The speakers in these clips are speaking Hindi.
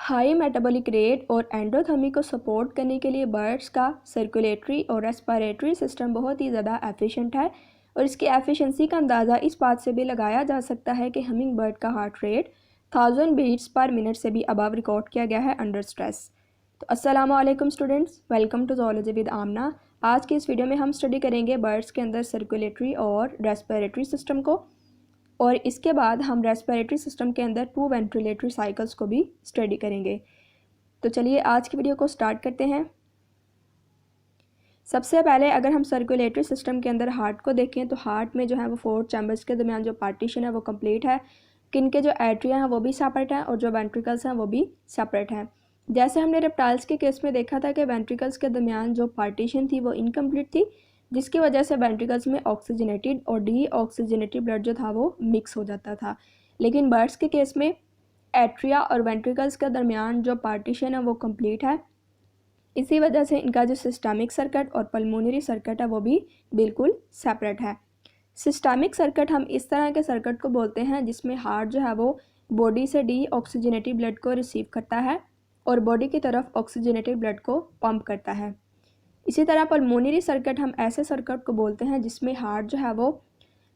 हाई मेटाबॉलिक रेट और एंडोथर्मी को सपोर्ट करने के लिए बर्ड्स का सर्कुलेटरी और रेस्पिरेटरी सिस्टम बहुत ही ज़्यादा एफिशिएंट है। और इसकी एफिशिएंसी का अंदाज़ा इस बात से भी लगाया जा सकता है कि हमिंग बर्ड का heart rate 1000 beats per minute से भी अबव रिकॉर्ड किया गया है अंडर स्ट्रेस। तो अस्सलाम वालेकुम students, welcome to zoology with Amna. आज की इस वीडियो में हम स्टडी करेंगे बर्ड्स के अंदर सर्कुलेटरी और रेस्पिरेटरी सिस्टम को, और इसके बाद हम रेस्पिरेटरी सिस्टम के अंदर 2 वेंटिलेटरी साइकिल्स को भी स्टडी करेंगे। तो चलिए आज की वीडियो को स्टार्ट करते हैं। सबसे पहले अगर हम सर्कुलेटरी सिस्टम के अंदर हार्ट को देखें तो हार्ट में जो है वो 4 चैम्बर्स के दरमियान जो पार्टीशन है वो कंप्लीट है। किन के जो एट्रिया हैं वो भी सेपरेट हैं और जो वेंट्रिकल्स हैं वो भी सेपरेट हैं। जैसे हमने रेप्टाइल्स के केस में देखा था कि वेंट्रिकल्स के दरमियान जो पार्टीशन थी वो इनकम्प्लीट थी, जिसकी वजह से वेंट्रिकल्स में ऑक्सीजनेटेड और डी ऑक्सीजनेटेड ब्लड जो था वो मिक्स हो जाता था। लेकिन बर्ड्स के केस में एट्रिया और वेंट्रिकल्स के दरमियान जो पार्टीशन है वो कंप्लीट है। इसी वजह से इनका जो सिस्टमिक सर्किट और पल्मोनरी सर्किट है वो भी बिल्कुल सेपरेट है। सिस्टमिक सर्किट हम इस तरह के सर्किट को बोलते हैं जिसमें हार्ट जो है वो बॉडी से डी ऑक्सीजनेटेड ब्लड को रिसीव करता है और बॉडी की तरफ ऑक्सीजनेटेड ब्लड को पंप करता है। इसी तरह पल्मोनरी सर्किट हम ऐसे सर्किट को बोलते हैं जिसमें हार्ट जो है वो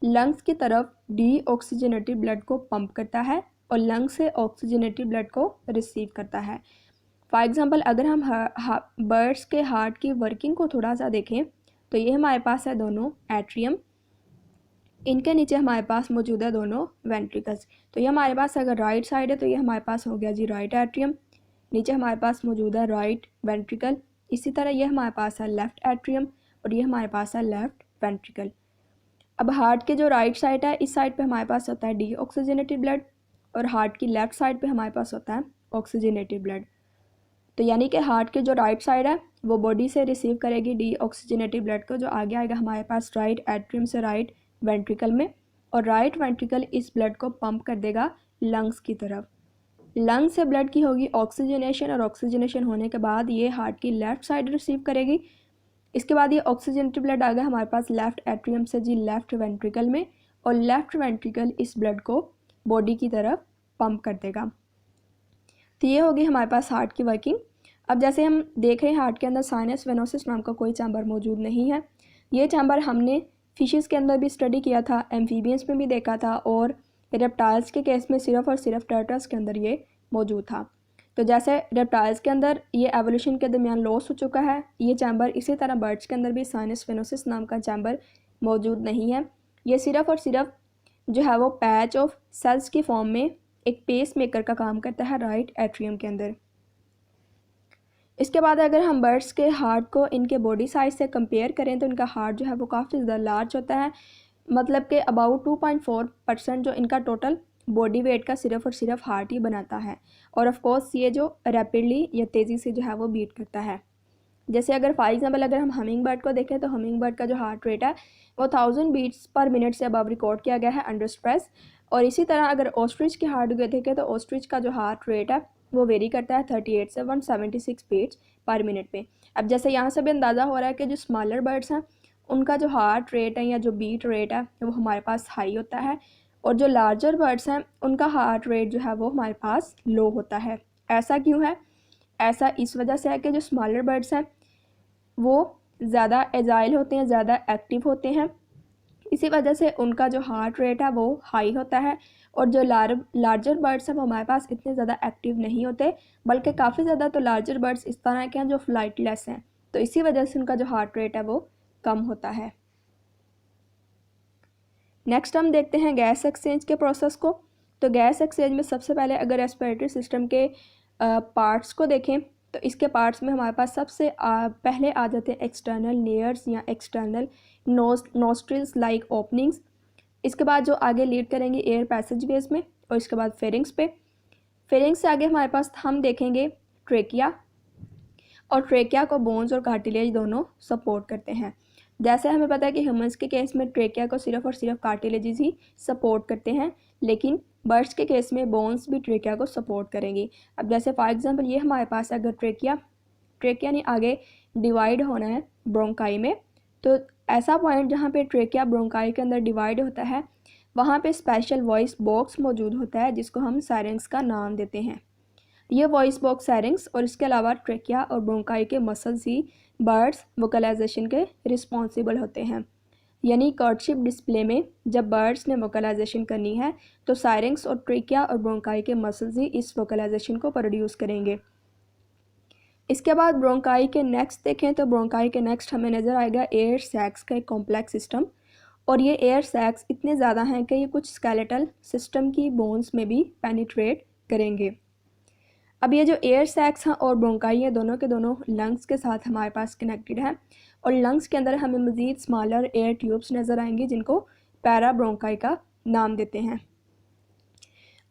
लंग्स की तरफ डी ऑक्सीजनेटेड ब्लड को पंप करता है और लंग्स से ऑक्सीजनेटेड ब्लड को रिसीव करता है। फॉर एग्जांपल अगर हम बर्ड्स के हार्ट की वर्किंग को थोड़ा सा देखें तो ये हमारे पास है दोनों एट्रियम, इनके नीचे हमारे पास मौजूद है दोनों वेंट्रिकल्स। तो ये हमारे पास अगर राइट साइड है तो ये हमारे पास हो गया जी राइट एट्रियम, नीचे हमारे पास मौजूद है राइट वेंट्रिकल। इसी तरह ये हमारे पास है लेफ़्ट एट्रियम और ये हमारे पास है लेफ़्ट वेंट्रिकल। अब हार्ट के जो राइट साइड है इस साइड पे हमारे पास होता है डी ऑक्सीजनेटेड ब्लड और हार्ट की लेफ़्ट साइड पे हमारे पास होता है ऑक्सीजनेटेड ब्लड। तो यानी कि हार्ट के जो राइट साइड है वो बॉडी से रिसीव करेगी डी ऑक्सीजनेटेड ब्लड को, जो आगे आएगा हमारे पास राइट एट्रियम से राइट वेंट्रिकल में, और राइट वेंट्रिकल इस ब्लड को पंप कर देगा लंग्स की तरफ। लंग से ब्लड की होगी ऑक्सीजनेशन और ऑक्सीजनेशन होने के बाद ये हार्ट की लेफ़्ट साइड रिसीव करेगी। इसके बाद ये ऑक्सीजनेटेड ब्लड आ गया हमारे पास लेफ़्ट एट्रियम से जी लेफ़्ट वेंट्रिकल में, और लेफ़्ट वेंट्रिकल इस ब्लड को बॉडी की तरफ पंप कर देगा। तो ये होगी हमारे पास हार्ट की वर्किंग। अब जैसे हम देख रहे हैं हार्ट के अंदर साइनस वेनोसिस नाम का कोई चैम्बर मौजूद नहीं है। ये चैम्बर हमने फिशेस के अंदर भी स्टडी किया था, एम्फीबियंस में भी देखा था, और रेप्टाइल्स के केस में सिर्फ और सिर्फ टर्टल्स के अंदर ये मौजूद था। तो जैसे रेप्टाइल्स के अंदर ये एवोल्यूशन के दरमियान लॉस हो चुका है ये चैम्बर, इसी तरह बर्ड्स के अंदर भी साइनस वेनोसिस नाम का चैम्बर मौजूद नहीं है। ये सिर्फ और सिर्फ जो है वो पैच ऑफ सेल्स की फॉर्म में एक पेस मेकर का काम करता है राइट एट्रियम के अंदर। इसके बाद अगर हम बर्ड्स के हार्ट को इनके बॉडी साइज से कंपेयर करें तो इनका हार्ट जो है वो काफ़ी ज़्यादा लार्ज होता है, मतलब कि अबाउट 2.4% जो इनका टोटल बॉडी वेट का सिर्फ और सिर्फ हार्ट ही बनाता है। और ऑफ कोर्स ये जो रैपिडली या तेज़ी से जो है वो बीट करता है। जैसे अगर फॉर एग्जांपल अगर हम हमिंग बर्ड को देखें तो हमिंग बर्ड का जो हार्ट रेट है वो 1000 बीट्स पर मिनट से अबव रिकॉर्ड किया गया है अंडर स्ट्रेस। और इसी तरह अगर ऑस्ट्रिच के हार्ट को देखें तो ऑस्ट्रिच का जो हार्ट रेट है वो वेरी करता है 38 से 176 बीट्स पर मिनट पे। अब जैसे यहाँ से भी अंदाज़ा हो रहा है कि जो स्मॉलर बर्ड्स हैं उनका जो हार्ट रेट है या जो बीट रेट है वो हमारे पास हाई होता है, और जो लार्जर बर्ड्स हैं उनका हार्ट रेट जो है वो हमारे पास लो होता है। ऐसा क्यों है? ऐसा इस वजह से है कि जो स्मॉलर बर्ड्स हैं वो ज़्यादा एजाइल होते हैं, ज़्यादा एक्टिव होते हैं, इसी वजह से उनका जो हार्ट रेट है वो हाई होता है। और जो लार्जर बर्ड्स हैं वो हमारे पास इतने ज़्यादा एक्टिव नहीं होते, बल्कि काफ़ी ज़्यादा तो लार्जर बर्ड्स इस तरह के हैं जो फ्लाइटलेस हैं, तो इसी वजह से उनका जो हार्ट रेट है वो कम होता है। नेक्स्ट हम देखते हैं गैस एक्सचेंज के प्रोसेस को। तो गैस एक्सचेंज में सबसे पहले अगर रेस्पिरेटरी सिस्टम के पार्ट्स को देखें तो इसके पार्ट्स में हमारे पास सबसे पहले आ जाते हैं एक्सटर्नल लेयर्स या एक्सटर्नल नोस्ट्रिल्स लाइक ओपनिंग्स। इसके बाद जो आगे लीड करेंगे एयर पैसेजवेज में, और इसके बाद फेरिंग्स पे। फेरिंग्स से आगे हमारे पास हम देखेंगे ट्रेकिया, और ट्रेकिया को बोन्स और कार्टिलेज दोनों सपोर्ट करते हैं। जैसे हमें पता है कि ह्यूमंस के केस में ट्रेकिया को सिर्फ और सिर्फ कार्टिलेजेस ही सपोर्ट करते हैं, लेकिन बर्ड्स के केस में बोन्स भी ट्रेकिया को सपोर्ट करेंगी। अब जैसे फॉर एग्जांपल ये हमारे पास अगर ट्रेकिया ने आगे डिवाइड होना है ब्रोंकाई में, तो ऐसा पॉइंट जहाँ पे ट्रेकिया ब्रोंकाई के अंदर डिवाइड होता है वहाँ पे स्पेशल वॉइस बॉक्स मौजूद होता है जिसको हम सायरेंक्स का नाम देते हैं। ये वॉइस बॉक्स सैरिंग्स और इसके अलावा ट्रेकिया और ब्रोंकाई के मसल्स ही बर्ड्स वोकलाइजेशन के रिस्पॉन्सिबल होते हैं। यानी कर्टशिप डिस्प्ले में जब बर्ड्स ने वोकलाइजेशन करनी है तो सायरिंग्स और ट्रेकिया और ब्रोंकाई के मसल्स ही इस वोकलाइजेशन को प्रोड्यूस करेंगे। इसके बाद ब्रोंकाई के नेक्स्ट देखें तो ब्रोंकाई के नेक्स्ट हमें नज़र आएगा एयर सैक्स का एक कॉम्प्लेक्स सिस्टम, और ये एयर सैक्स इतने ज़्यादा हैं कि ये कुछ स्केलेटल सिस्टम की बोन्स में भी पेनिट्रेट करेंगे। अब ये जो एयर सैक्स हैं और ब्रोंकाई है दोनों के दोनों लंग्स के साथ हमारे पास कनेक्टेड है, और लंग्स के अंदर हमें मज़ीद स्मॉलर एयर ट्यूब्स नज़र आएंगी जिनको पैरा ब्रोंकाई का नाम देते हैं।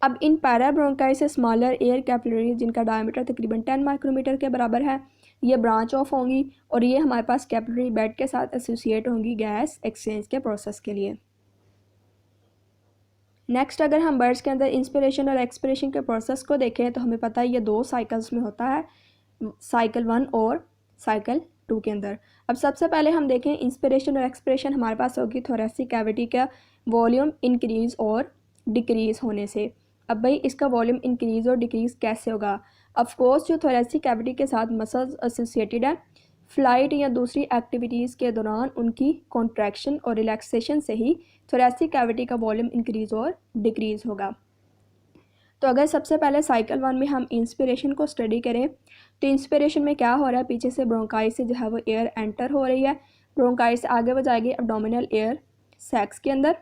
अब इन पैरा ब्रोंकाई से स्मॉलर एयर कैपिलरी जिनका डायमीटर तकरीबन 10 माइक्रोमीटर के बराबर है, ये ब्रांच ऑफ होंगी और ये हमारे पास कैपिलरी बेड के साथ एसोसिएट होंगी गैस एक्सचेंज के प्रोसेस के लिए। नेक्स्ट अगर हम बर्ड्स के अंदर इंस्पिरेशन और एक्सपिरेशन के प्रोसेस को देखें तो हमें पता है ये 2 साइकिल्स में होता है, साइकिल 1 और साइकिल 2 के अंदर। अब सबसे पहले हम देखें इंस्पिरेशन और एक्सपिरेशन हमारे पास होगी थोरेसिक कैविटी का वॉल्यूम इंक्रीज़ और डिक्रीज़ होने से। अब भाई इसका वॉल्यूम इंक्रीज़ और डिक्रीज़ कैसे होगा? ऑफ कोर्स जो थोरेसिक कैविटी के साथ मसल्स एसोसिएटेड है, फ्लाइट या दूसरी एक्टिविटीज़ के दौरान उनकी कॉन्ट्रैक्शन और रिलैक्सेशन से ही थोरेसिक कैविटी का वॉल्यूम इंक्रीज़ और डिक्रीज़ होगा। तो अगर सबसे पहले साइकिल 1 में हम इंस्पिरेशन को स्टडी करें तो इंस्पिरेशन में क्या हो रहा है, पीछे से ब्रोंकाई से जो है वो एयर एंटर हो रही है, ब्रोंकाई से आगे वो जाएगी एब्डोमिनल एयर सैक्स के अंदर,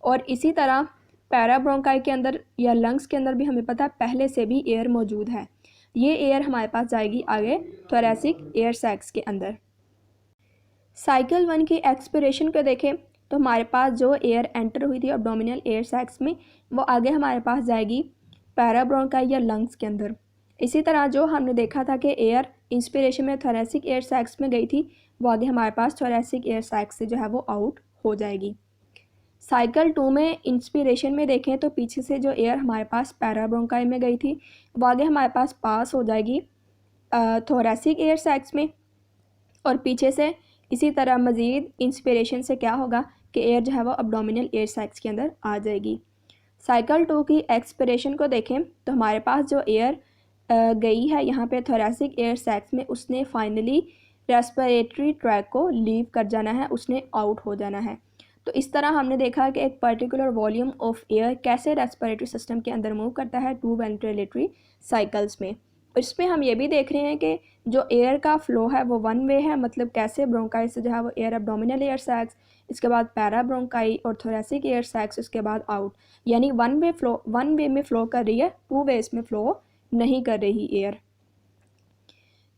और इसी तरह पैरा ब्रोंकाई के अंदर या लंग्स के अंदर भी हमें पता है पहले से भी एयर मौजूद है। ये एयर हमारे पास जाएगी आगे थोरेसिक एयर सैक्स के अंदर। साइकिल 1 की एक्सपिरेशन को देखें तो हमारे पास जो एयर एंटर हुई थी एब्डोमिनल एयर सैक्स में वो आगे हमारे पास जाएगी पैरा ब्रोंकाई या लंग्स के अंदर। इसी तरह जो हमने देखा था कि एयर इंस्पिरेशन में थोरेसिक एयर सैक्स में गई थी वो आगे हमारे पास थोरेसिक एयर सैक्स से जो है वो आउट हो जाएगी। साइकिल 2 में इंस्पिरेशन में देखें तो पीछे से जो एयर हमारे पास पैरा ब्रोंकाई में गई थी वो आगे हमारे पास पास हो जाएगी थोरेसिक एयर सैक्स में, और पीछे से इसी तरह मज़ीद इंस्पिरेशन से क्या होगा कि एयर जो है वो एब्डोमिनल एयर सैक्स के अंदर आ जाएगी। साइकिल 2 की एक्सपिरेशन को देखें तो हमारे पास जो एयर गई है यहाँ पे थोरेसिक एयर सैक्स में, उसने फाइनली रेस्पिरेटरी ट्रैक को लीव कर जाना है, उसने आउट हो जाना है। तो इस तरह हमने देखा कि एक पर्टिकुलर वॉल्यूम ऑफ एयर कैसे रेस्पिरेटरी सिस्टम के अंदर मूव करता है 2 वेंटिलेटरी साइकिल्स में। इसमें हम ये भी देख रहे हैं कि जो एयर का फ़्लो है वो 1 वे है, मतलब कैसे ब्रोंकाई से जो है वो एयर एब्डोमिनल एयर सैक्स, इसके बाद पैरा ब्रोंकाई और थोरेसिक एयर सैक्स, उसके बाद आउट, यानी 1 वे में फ़्लो कर रही है, 2 वेज में फ़्लो नहीं कर रही एयर।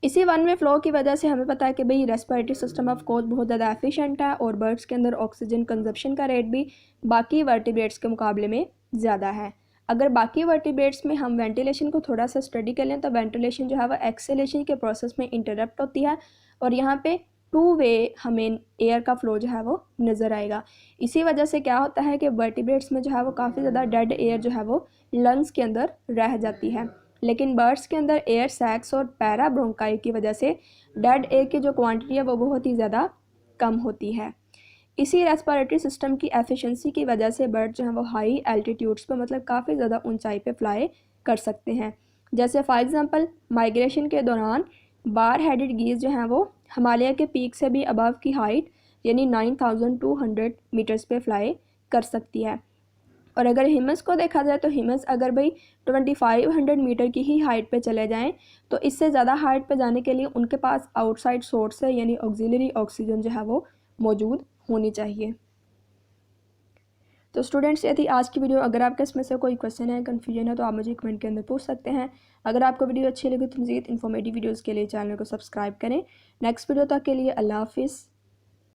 इसी 1 वे फ़्लो की वजह से हमें पता है कि भाई रेस्पिरेटरी सिस्टम ऑफ कोर्स बहुत ज़्यादा एफिशिएंट है और बर्ड्स के अंदर ऑक्सीजन कंजप्शन का रेट भी बाकी वर्टिब्रेट्स के मुकाबले में ज़्यादा है। अगर बाकी वर्टिब्रेट्स में हम वेंटिलेशन को थोड़ा सा स्टडी कर लें तो वेंटिलेशन जो है वह एक्सेलेशन के प्रोसेस में इंटरप्ट होती है और यहाँ पे 2 वे हमें एयर का फ़्लो जो है वो नज़र आएगा। इसी वजह से क्या होता है कि वर्टिब्रेट्स में जो है वो काफ़ी ज़्यादा डेड एयर जो है वो लंग्स के अंदर रह जाती है, लेकिन बर्ड्स के अंदर एयर सैक्स और पैरा ब्रोंकाई की वजह से डेड एयर की जो क्वांटिटी है वो बहुत ही ज़्यादा कम होती है। इसी रेस्पिरेटरी सिस्टम की एफिशिएंसी की वजह से बर्ड जो हैं वो हाई एल्टीट्यूड्स पर मतलब काफ़ी ज़्यादा ऊंचाई पे फ्लाई कर सकते हैं। जैसे फॉर एग्ज़ाम्पल माइग्रेशन के दौरान बार हेडेड गीज़ जो हैं वो हिमालय के पीक से भी अबव की हाइट यानी 9200 मीटर्स पे फ्लाई कर सकती है। और अगर हिमस को देखा जाए तो हिमस अगर भाई 2500 मीटर की ही हाइट पे चले जाएं तो इससे ज़्यादा हाइट पे जाने के लिए उनके पास आउटसाइड सोर्स है यानी ऑक्सिलरी ऑक्सीजन जो है वो मौजूद होनी चाहिए। तो स्टूडेंट्स ये थी आज की वीडियो। अगर आपके इसमें से कोई क्वेश्चन है, कन्फ्यूजन है तो आप मुझे कमेंट के अंदर पूछ सकते हैं। अगर आपको वीडियो अच्छी लगी तो मज़ीद इन्फॉर्मेटिव वीडियोज़ के लिए चैनल को सब्सक्राइब करें। नेक्स्ट वीडियो तक के लिए अल्लाह हाफिज़।